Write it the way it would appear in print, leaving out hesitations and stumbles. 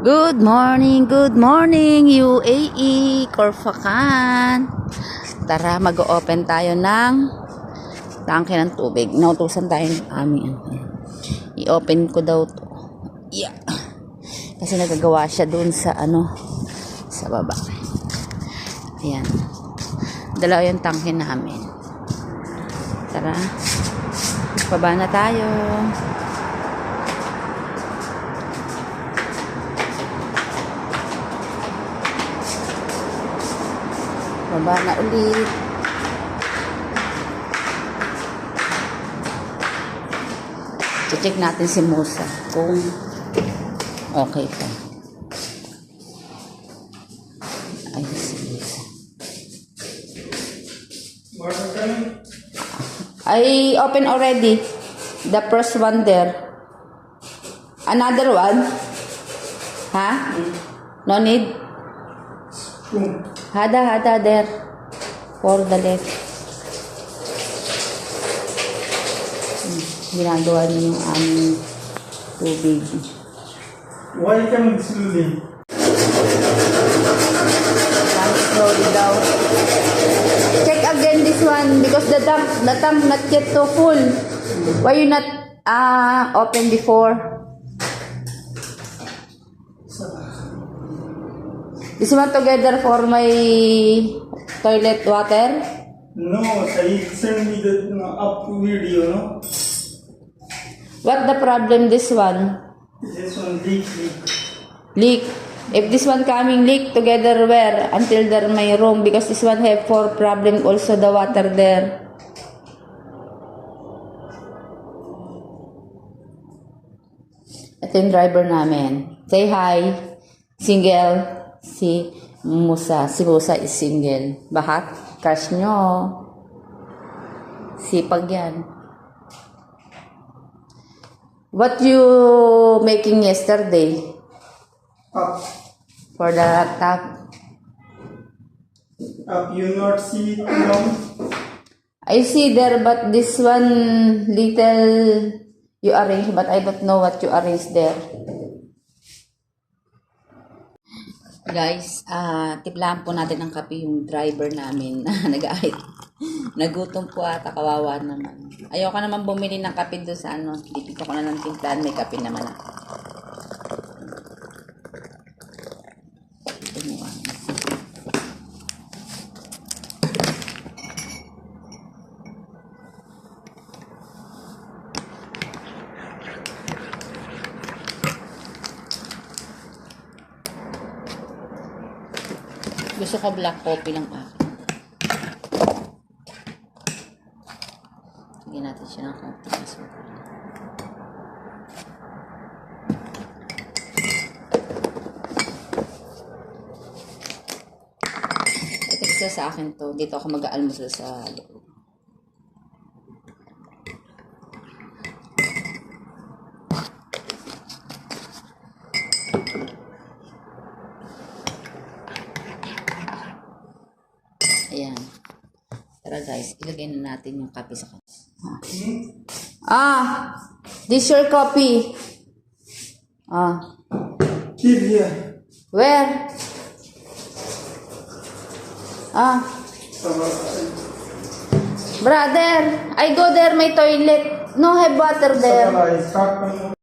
Good morning UAE, Corfacan. Tara, mag-open tayo ng tangke ng tubig. Nautusan tayo ng aming i-open ko daw to. Yeah. Kasi nagagawa siya dun sa sa baba. Ayan. Dalawa yung tangke namin. Tara. Baba na tayo. Baba na ulit. Check natin si Musa kung okay pa. Ayun si Musa. I open already. The first one there. Another one? Ha? No need? Hada there for the left. Ginagawa niyo yung aming tubig. Why coming slowly? Slowly down. Check again this one because the tank not yet so full. Why you not open before? This one together for my toilet water? No, I send me the up video, no? What the problem this one? This one leak. Leak. If this one coming leak together where? Until there my room because this one have 4 problem also the water there. Ito yung driver namin. Say hi. Single. Si Musa. Si Musa is single. Bakit? Crush nyo. Sipag yan. What you making yesterday? Up. For the tap? Up, you not see it now? I see there, but this one little you arrange, but I don't know what you arrange there. Guys, tiplahan po natin ng kape yung driver namin na nag-aahit. Nagutom po ata, kawawa naman. Ayoko naman bumili ng kape doon sa dito ko na ng timplahan, may kape naman ako. Gusto ko black coffee lang akin. Lagyan natin siya ng konti asukal. Ito isa sa akin to. Dito ako mag-aalmusal sa loob. Ayan. Tara guys, ilagay na natin yung kape sa kanya. This your coffee. Here. Where? Brother, I go there my toilet. No have water there. Start